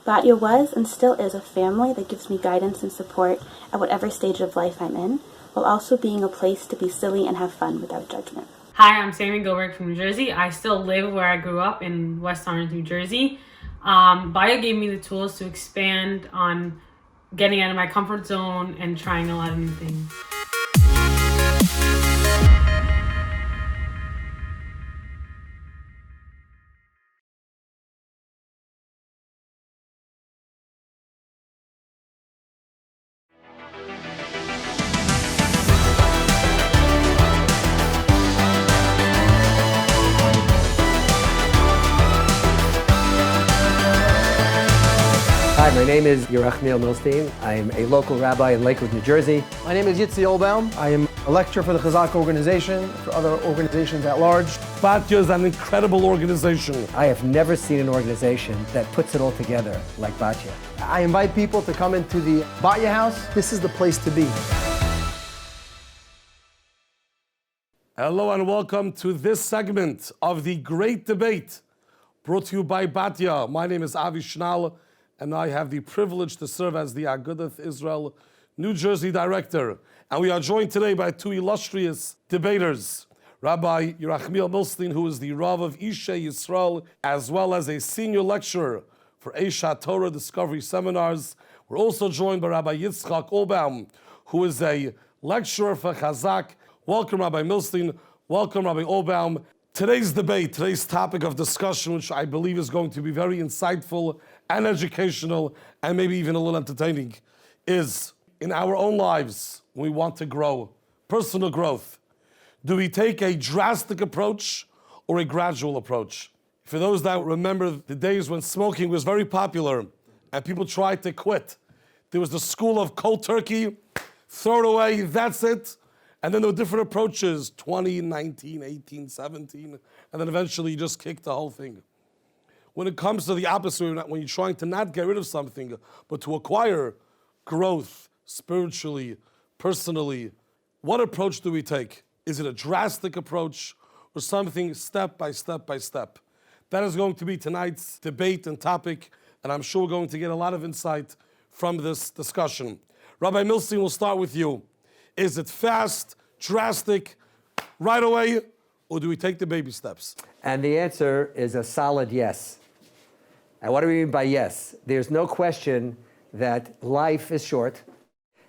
Batya was and still is a family that gives me guidance and support at whatever stage of life I'm in, while also being a place to be silly and have fun without judgment. Hi, I'm Sammy Gilbert from New Jersey. I still live where I grew up in West Orange, New Jersey. Batya gave me the tools to expand on getting out of my comfort zone and trying a lot of new things. Hi, my name is Yerachmiel Milstein. I am a local rabbi in Lakewood, New Jersey. My name is Yitzi Olbaum. I am a lecturer for the Chazak organization, for other organizations at large. Batya is an incredible organization. I have never seen an organization that puts it all together like Batya. I invite people to come into the Batya house. This is the place to be. Hello and welcome to this segment of the Great Debate, brought to you by Batya. My name is Avi Shnal, and I have the privilege to serve as the Agudath Israel New Jersey Director. And we are joined today by two illustrious debaters, Rabbi Yerachmiel Milstein, who is the Rav of Ishei Yisrael, as well as a senior lecturer for Eishat Torah Discovery Seminars. We're also joined by Rabbi Yitzchak Olbaum, who is a lecturer for Chazak. Welcome, Rabbi Milstein. Welcome, Rabbi Olbaum. Today's debate, today's topic of discussion, which I believe is going to be very insightful and educational and maybe even a little entertaining, is in our own lives, when we want to grow, personal growth, do we take a drastic approach or a gradual approach? For those that remember the days when smoking was very popular and people tried to quit, there was the school of cold turkey, throw it away, that's it. And then there were different approaches, 20, 19, 18, 17, and then eventually you just kick the whole thing. When it comes to the opposite, when you're trying to not get rid of something, but to acquire growth spiritually, personally, what approach do we take? Is it a drastic approach or something step by step by step? That is going to be tonight's debate and topic, and I'm sure we're going to get a lot of insight from this discussion. Rabbi Milstein, we'll start with you. Is it fast, drastic, right away, or do we take the baby steps? And the answer is a solid yes. And what do we mean by yes? There's no question that life is short,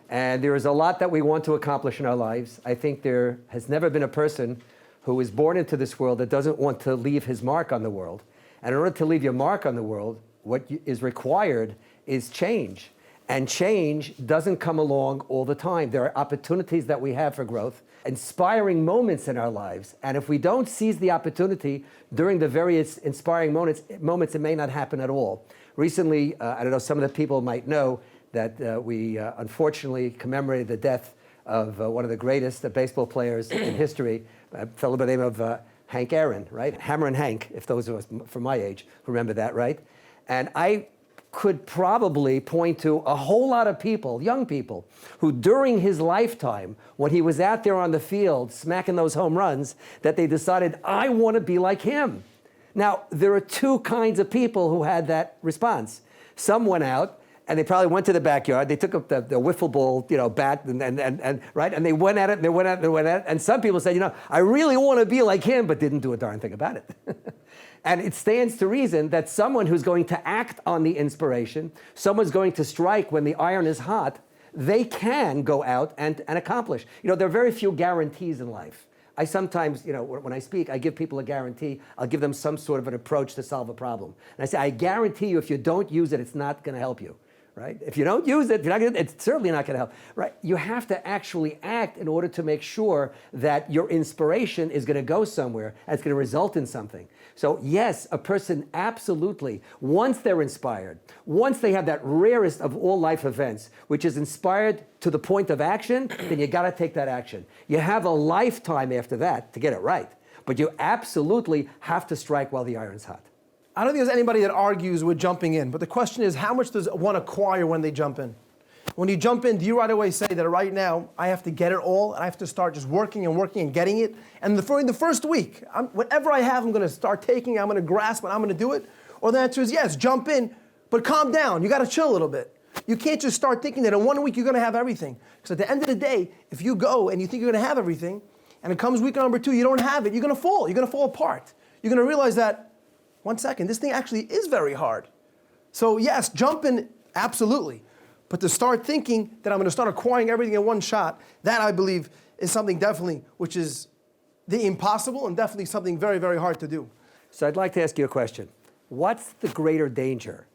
and there is a lot that we want to accomplish in our lives. I think there has never been a person who is born into this world that doesn't want to leave his mark on the world. And in order to leave your mark on the world, what is required is change. And change doesn't come along all the time. There are opportunities that we have for growth, inspiring moments in our lives. And if we don't seize the opportunity during the various inspiring moments, it may not happen at all. Recently, I don't know, some of the people might know that we unfortunately commemorated the death of one of the greatest baseball players in history, a fellow by the name of Hank Aaron, right? Hammer and Hank, if those of us from my age remember that, right? And I could probably point to a whole lot of people, young people, who during his lifetime, when he was out there on the field smacking those home runs, that they decided, I want to be like him. Now, there are two kinds of people who had that response. Some went out, and they probably went to the backyard. They took up the wiffle ball, bat, and right, and they went at it, and they went at it, and they went at it. And some people said, I really want to be like him, but didn't do a darn thing about it. And it stands to reason that someone who's going to act on the inspiration, someone's going to strike when the iron is hot, they can go out and accomplish. There are very few guarantees in life. I sometimes, when I speak, I give people a guarantee. I'll give them some sort of an approach to solve a problem. And I say, I guarantee you, if you don't use it, it's not going to help you. Right? If you don't use it, it's certainly not going to help. Right? You have to actually act in order to make sure that your inspiration is going to go somewhere and it's going to result in something. So yes, a person absolutely, once they're inspired, once they have that rarest of all life events, which is inspired to the point of action, then you got to take that action. You have a lifetime after that to get it right, but you absolutely have to strike while the iron's hot. I don't think there's anybody that argues with jumping in, but the question is, how much does one acquire when they jump in? When you jump in, do you right away say that right now, I have to get it all, and I have to start just working and getting it? And the first week, whatever I have, I'm going to start taking, I'm going to grasp it, I'm going to do it? Or the answer is yes, jump in, but calm down. You got to chill a little bit. You can't just start thinking that in 1 week you're going to have everything. Because at the end of the day, if you go and you think you're going to have everything, and it comes week number 2, you don't have it, you're going to fall. You're going to fall apart. You're going to realize that, 1 second, this thing actually is very hard. So yes, jump in, absolutely. But to start thinking that I'm going to start acquiring everything in one shot, that I believe is something definitely which is the impossible and definitely something very, very hard to do. So I'd like to ask you a question. What's the greater danger?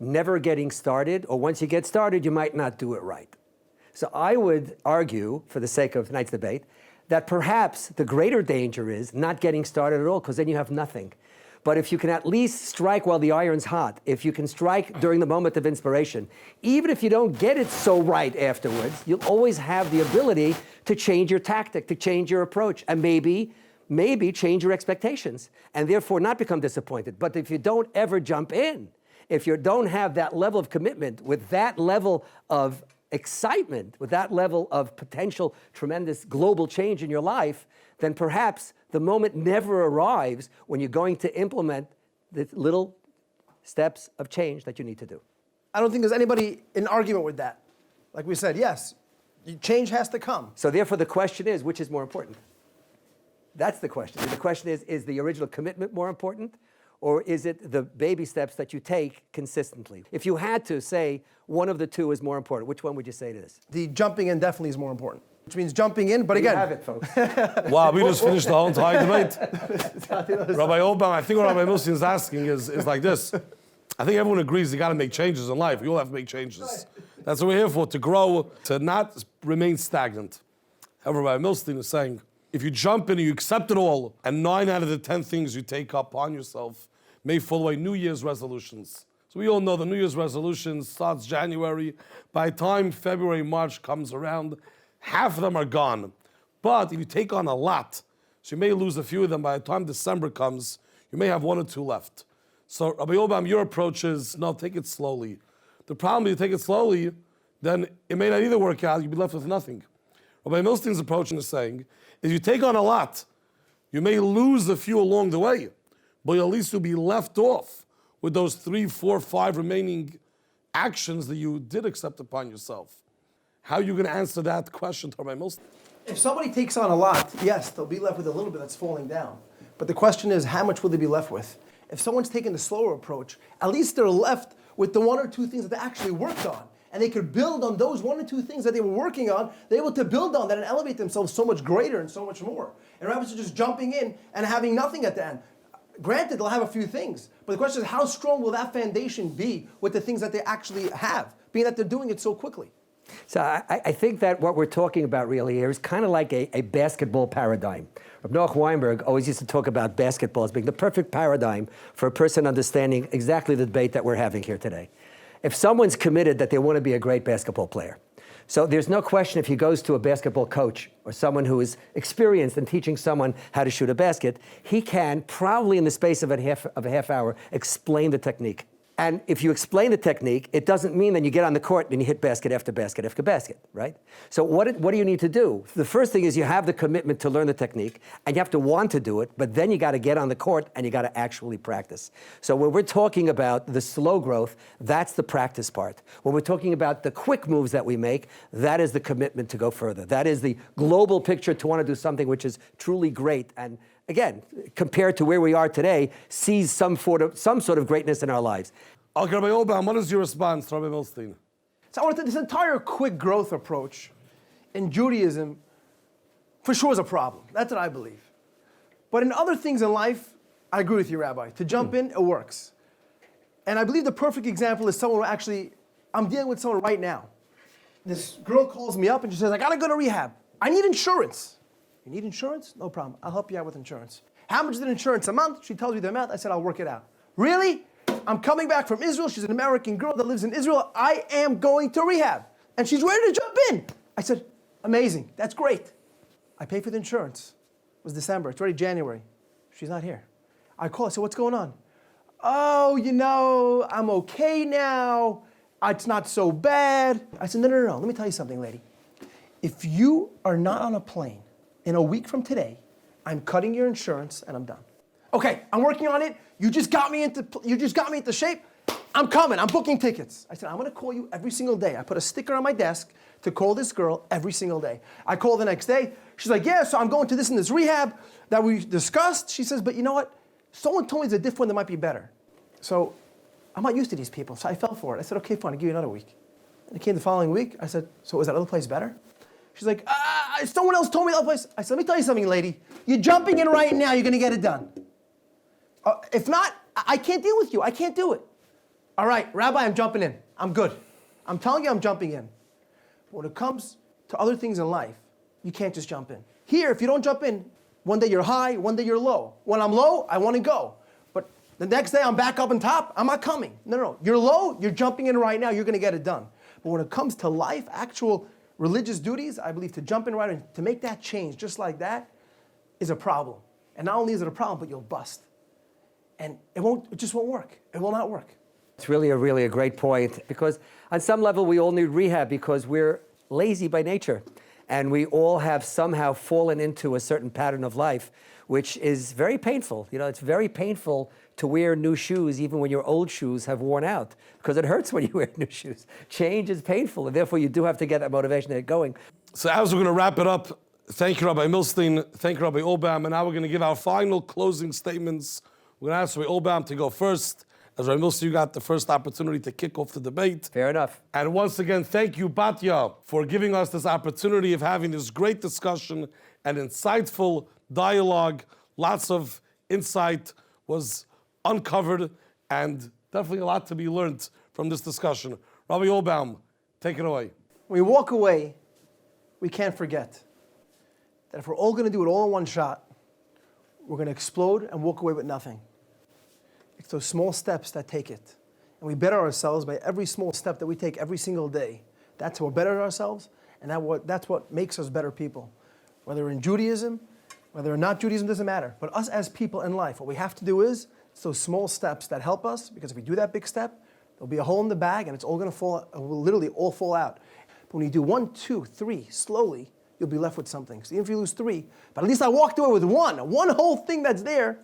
Never getting started, or once you get started, you might not do it right? So I would argue, for the sake of tonight's debate, that perhaps the greater danger is not getting started at all, because then you have nothing. But if you can at least strike while the iron's hot, if you can strike during the moment of inspiration, even if you don't get it so right afterwards, you'll always have the ability to change your tactic, to change your approach, and maybe change your expectations, and therefore not become disappointed. But if you don't ever jump in, if you don't have that level of commitment, with that level of excitement, with that level of potential tremendous global change in your life, then perhaps the moment never arrives when you're going to implement the little steps of change that you need to do. I don't think there's anybody in argument with that. Like we said, yes, change has to come. So therefore the question is, which is more important? That's the question. The question is the original commitment more important, or is it the baby steps that you take consistently? If you had to say one of the two is more important, which one would you say it is? The jumping in definitely is more important. Which means jumping in, but again. You have it, folks. Wow, we just finished the whole entire debate. Rabbi Obama, I think what Rabbi Milstein is asking is like this. I think everyone agrees you got to make changes in life. We all have to make changes. That's what we're here for, to grow, to not remain stagnant. However, Rabbi Milstein is saying, if you jump in and you accept it all, and 9 out of the 10 things you take upon yourself may fall away, New Year's resolutions. So we all know the New Year's resolution starts January. By the time February, March comes around, half of them are gone. But if you take on a lot, so you may lose a few of them. By the time December comes, you may have 1 or 2 left. So Rabbi Obam, your approach is, no, take it slowly. The problem is you take it slowly, then it may not either work out, you'll be left with nothing. Rabbi Milstein's approach is saying, if you take on a lot, you may lose a few along the way, but at least you'll be left off with those 3, 4, 5 remaining actions that you did accept upon yourself. How are you going to answer that question to Rabbi Milstein? If somebody takes on a lot, yes, they'll be left with a little bit that's falling down. But the question is, how much will they be left with? If someone's taking the slower approach, at least they're left with the 1 or 2 things that they actually worked on. And they could build on those 1 or 2 things that they were working on. They're able to build on that and elevate themselves so much greater and so much more. And rather than just jumping in and having nothing at the end. Granted, they'll have a few things. But the question is, how strong will that foundation be with the things that they actually have, being that they're doing it so quickly? So I think that what we're talking about really here is kind of like a basketball paradigm. Reb Noach Weinberg always used to talk about basketball as being the perfect paradigm for a person understanding exactly the debate that we're having here today. If someone's committed that they want to be a great basketball player, so there's no question if he goes to a basketball coach or someone who is experienced in teaching someone how to shoot a basket, he can probably in the space of a half hour explain the technique. And if you explain the technique, it doesn't mean that you get on the court and you hit basket after basket after basket, right? So what do you need to do? The first thing is you have the commitment to learn the technique, and you have to want to do it, but then you got to get on the court and you got to actually practice. So when we're talking about the slow growth, that's the practice part. When we're talking about the quick moves that we make, that is the commitment to go further. That is the global picture to want to do something which is truly great. And again, compared to where we are today, sees some sort of greatness in our lives. Okay, Rabbi Obam, what is your response to Rabbi Milstein? So I want to this entire quick growth approach in Judaism for sure is a problem. That's what I believe. But in other things in life, I agree with you, Rabbi. To jump in, it works. And I believe the perfect example is someone who actually, I'm dealing with someone right now. This girl calls me up and she says, I got to go to rehab. I need insurance. You need insurance? No problem. I'll help you out with insurance. How much is the insurance a month? She tells me the amount. I said, I'll work it out. Really? I'm coming back from Israel. She's an American girl that lives in Israel. I am going to rehab. And she's ready to jump in. I said, amazing. That's great. I paid for the insurance. It was December. It's already January. She's not here. I call. I said, what's going on? Oh, you know, I'm okay now. It's not so bad. I said, no. Let me tell you something, lady. If you are not on a plane in a week from today, I'm cutting your insurance and I'm done. Okay, I'm working on it. You just got me into shape. I'm coming. I'm booking tickets. I said, I'm going to call you every single day. I put a sticker on my desk to call this girl every single day. I call the next day. She's like, yeah, so I'm going to this and this rehab that we discussed. She says, but you know what? Someone told me there's a different one that might be better. So I'm not used to these people. So I fell for it. I said, okay, fine. I'll give you another week. And it came the following week. I said, so is that other place better? She's like, someone else told me that other place. I said, let me tell you something, lady. You're jumping in right now. You're going to get it done. If not, I can't deal with you. I can't do it. All right, Rabbi, I'm jumping in. I'm good. I'm telling you I'm jumping in. But when it comes to other things in life, you can't just jump in. Here, if you don't jump in, one day you're high, one day you're low. When I'm low, I want to go. But the next day I'm back up on top, I'm not coming. No. You're low, you're jumping in right now, you're going to get it done. But when it comes to life, actual religious duties, I believe to jump in right and to make that change just like that is a problem. And not only is it a problem, but you'll bust. And it just won't work. It will not work. It's really a great point, because on some level we all need rehab because we're lazy by nature. And we all have somehow fallen into a certain pattern of life, which is very painful. You know, it's very painful to wear new shoes even when your old shoes have worn out, because it hurts when you wear new shoes. Change is painful, and therefore you do have to get that motivation to get going. So as we're going to wrap it up, thank you, Rabbi Milstein. Thank you, Rabbi Obam. And now we're going to give our final closing statements. We're going to ask Rabbi Obam to go first. As Rabbi Milstein, you got the first opportunity to kick off the debate. Fair enough. And once again, thank you, Batya, for giving us this opportunity of having this great discussion and insightful dialogue. Lots of insight was uncovered, and definitely a lot to be learned from this discussion. Rabbi Obam, Take it away. When we walk away, we can't forget that if we're all going to do it all in one shot, we're going to explode and walk away with nothing. It's those small steps that take it. And we better ourselves by every small step that we take every single day. That's how we're better ourselves, and that's what makes us better people. Whether in Judaism, whether or not Judaism, doesn't matter. But us as people in life, what we have to do is, it's those small steps that help us, because if we do that big step, there'll be a hole in the bag and it's all going to fall, it will literally all fall out. But when you do 1, 2, 3, slowly, you'll be left with something. So even if you lose 3, but at least I walked away with one whole thing that's there,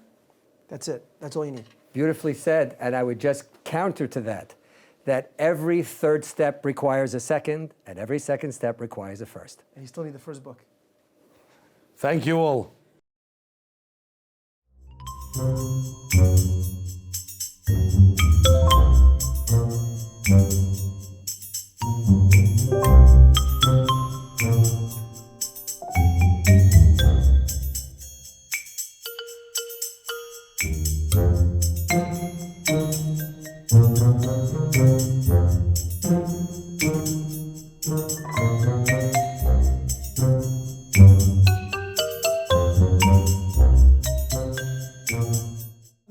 that's it. That's all you need. Beautifully said, and I would just counter to that every third step requires a second, and every second step requires a first. And you still need the first book. Thank you all.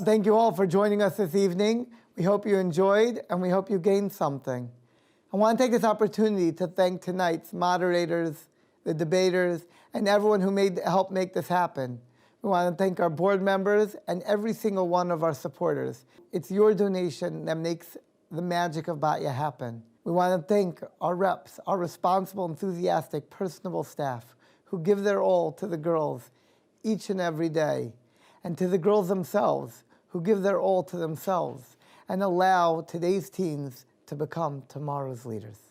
Thank you all for joining us this evening. We hope you enjoyed and we hope you gained something. I want to take this opportunity to thank tonight's moderators, the debaters, and everyone who helped make this happen. We want to thank our board members and every single one of our supporters. It's your donation that makes the magic of Batya happen. We want to thank our reps, our responsible, enthusiastic, personable staff who give their all to the girls each and every day, and to the girls themselves who give their all to themselves and allow today's teens to become tomorrow's leaders.